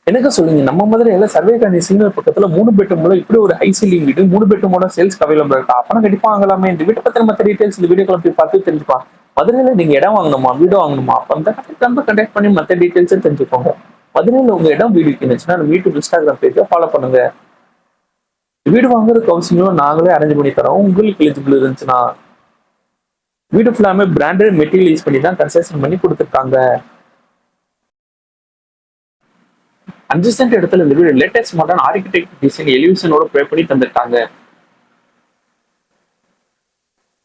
என்னங்க சொல்லுங்க, நம்ம மாதிரி எல்லாம் சர்வே காணி சிக்னல் பக்கத்துல 3 பெட்ரூம்ல இப்படி ஒரு ஹை சீலிங் வீடு 3 பெட்ரூமோட சேல்ஸ் அவைலபிள் இருக்கா? அப்பனா கண்டிப்பா வாங்கலாமே. இந்த வீட்டை பத்தின மத்த டீடைல்ஸ் இந்த வீடியோக்குள்ள போய் பார்த்து தெரிஞ்சுப்பா. மதுரையில நீங்க இடம் வாங்கணுமா, வீடு வாங்கணுமா, அப்ப அந்த கண்டக்ட் பண்ணி மத்த டீடைல்ஸும் தெரிஞ்சுக்கோங்க. மதுரையில உங்க இடம் வீடு இருந்துச்சுன்னா நம்ம யூடியூப் இன்ஸ்டாகிராம் பேஜை ஃபாலோ பண்ணுங்க. வீடு வாங்குறதுக்கு அவசியம் நாங்களே அரேஞ்ச் பண்ணி தரோம். உங்களுக்கு எலிஜிபிள் இருந்துச்சுன்னா வீடு ஃபுல்லாமே பிராண்டட் மெட்டீரியல் யூஸ் பண்ணி தான் கன்ஸ்ட்ரக்ஷன் பண்ணி கொடுத்துருக்காங்க. 5 சென்ட் இடத்துல இந்த வீடு லேட்டஸ்ட் மாடர்ன் ஆர்கிடெக்ட் டிசைன் எலிவேஷனோட ப்ரே பண்ணி தந்திருக்காங்க.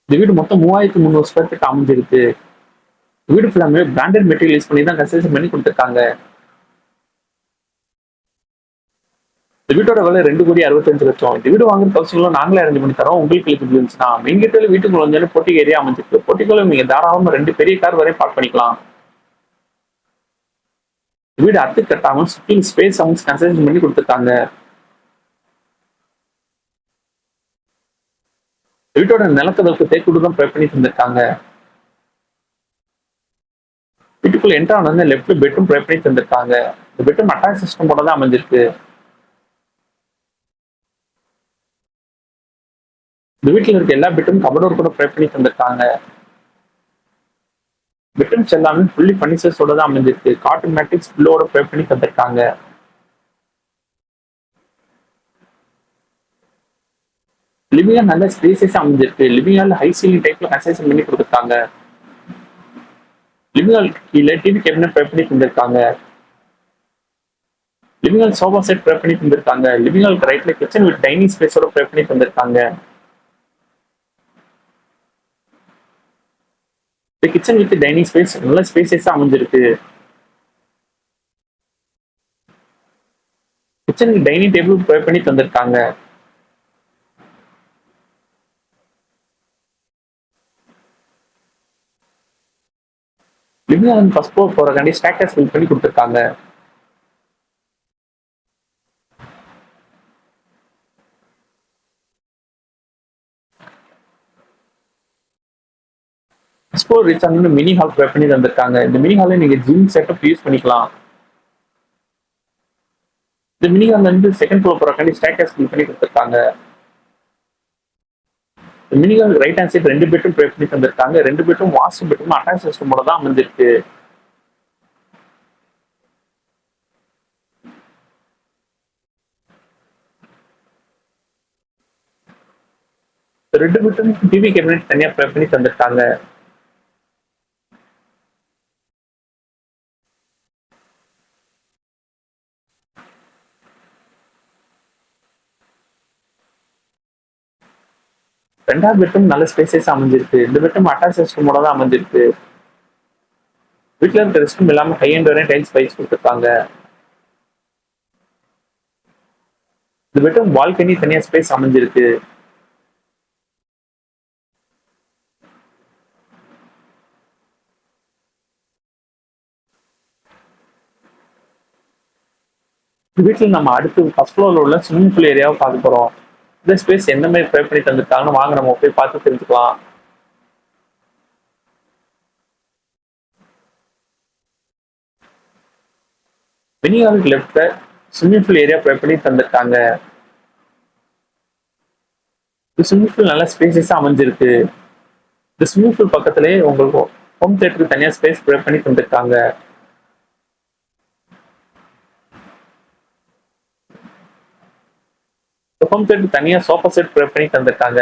இந்த வீடு மொத்தம் 3300 ஸ்கொயர் ஃபீட் அமைஞ்சிருக்கு. வீடு ஃபுல்லாமே பிராண்டட் மெட்டீரியல் யூஸ் பண்ணி தான் கன்ஸ்ட்ரக்ஷன் பண்ணி கொடுத்துருக்காங்க. இந்த வீட்டோட விலை 2,65,00,000. இந்த வீடு வாங்குற அவசியம் நாங்களே அரேஞ்ச் பண்ணி தரோம். உங்களுக்கு எலிஜிபிள் இருந்துச்சுன்னா மெயின் கேட்ல வீட்டுக்குள்ள வந்து போட்டி ஏரியா அமைஞ்சிருக்கு. போட்டிக்குள்ள நீங்க தாராளமா 2 பெரிய கார் வரை பார்க் பண்ணிக்கலாம். வீடு அத்து கட்டாம சுத்தி ஸ்பேஸ் சவுண்ட்ஸ் கன்ஸ்ட்ரக்ஷன் பண்ணி கொடுத்துருக்காங்க. வீட்டோட நிலக்கதவுக்கு தேக்குடு தான் ப்ரே பண்ணி தந்திருக்காங்க. வீட்டுக்குள்ள என்ட்ரு ஆனது லெஃப்ட் பெட்ரூம் ப்ரே பண்ணி தந்திருக்காங்க. இந்த பெட்ரூம் அட்டாச் சிஸ்டமோட தான் அமைஞ்சிருக்கு. இந்த வீட்டில் இருக்க எல்லா பெட்ரூம் கபடோர் கூட ப்ரே பண்ணி தந்திருக்காங்க. பெட்ரூம்ஸ் எல்லாமே ஃபுல்லி ஃபர்னிச்சர்ஸோட தான் அமைஞ்சிருக்கு. காட்டன் மேட்ரிக்ஸ் பில்லோட ப்ரே பண்ணி தந்திருக்காங்க. லிவிங் ஹால் நல்ல ஸ்பேசஸ் அமைஞ்சிருக்கு. லிவிங் ஹால் ஹை சீலிங் டைப்ல கன்ஸ்ட்ரக்ஷன் பண்ணி கொடுத்துருக்காங்க. லிவிங் ஹால் கீழே டிவி கேபினட் ப்ரே பண்ணி தந்திருக்காங்க. Living hall sofa set pray பண்ணி தந்திருக்காங்க. லிவிங் ஹால் ரைட்ல கிச்சன் வித் டைனிங் ஸ்பேஸோட ப்ரே பண்ணி தந்திருக்காங்க. இந்த கிச்சன் வித் டைனிங் ஸ்பேஸ் நல்ல ஸ்பேசஸா அமைஞ்சிருக்கு. கிச்சனுக்கு டைனிங் டேபிள் ப்ரே பண்ணி தந்திருக்காங்க. லிவிங் ஹால் ஃபர்ஸ்ட் ஃப்ளோர் போறக்காண்டி ஸ்டேக்கர்ஸ் பில் பண்ணி கொடுத்துருக்காங்க. ஃபர்ஸ்ட் ஃப்ளோர் ரீச் ஆனது மினி ஹால் ப்ரே பண்ணி தந்திருக்காங்க. இந்த மினி ஹாலை நீங்க ஜிம் செட்டப் யூஸ் பண்ணிக்கலாம். இந்த மினி ஹால் வந்து செகண்ட் ஃப்ளோர் போறக்காண்டி ஸ்டேக்கர்ஸ் பில் பண்ணி கொடுத்துருக்காங்க. Mini hall right hand side 2 bedroom ப்ரே பண்ணி தந்திருக்காங்க. 2 பெட்ரூம் வாஷ் பெட்ரூம் அட்டாச் சிஸ்டமோட தான் அமைஞ்சிருக்கு. ரெண்டு பெட்ரூம் டிவி கேபினட் தனியா ப்ரே பண்ணி தந்திருக்காங்க. ரெண்டாவது பெட்ரூம் நல்ல ஸ்பேசஸ் அமைஞ்சிருக்கு. இந்த பெட்ரூம் அட்டாச் சிஸ்டமோட தான் அமைஞ்சிருக்கு. வீட்டுல இருக்க ரெஸ்ட் ரூம் எல்லாமே ஹை அண்ட் வரையும் டைல்ஸ் பைஸ் கொடுத்துருக்காங்க. இந்த பெட்ரூம் பால்கனி தனியா ஸ்பேஸ் அமைஞ்சிருக்கு. இந்த வீட்டில் நம்ம அடுத்து ஃபர்ஸ்ட் ஃப்ளோர்ல உள்ள ஸ்விமிங் பூல் ஏரியாவை பார்க்க போறோம். இந்த ஸ்பேஸ் எந்த மாதிரி ப்ரே பண்ணி தந்திருக்காங்கன்னு வாங்க நம்ம போய் பார்த்து தெரிஞ்சுக்கலாம். மினி ஹாலுக்கு லெஃப்ட்ல ஸ்விம்மிங் பூல் ஏரியா ப்ரே பண்ணி தந்திருக்காங்க. இந்த ஸ்விம்மிங் பூல் நல்ல ஸ்பேசஸா அமைஞ்சிருக்கு. இந்த ஸ்விம்மிங் பூல் பக்கத்திலேயே உங்களுக்கு ஹோம் தியேட்டருக்கு தனியா ஸ்பேஸ் ப்ரே பண்ணி தந்திருக்காங்க. ஹோம் தியேட்டருக்கு தனியா சோஃபா செட் ப்ரே பண்ணி தந்திருக்காங்க.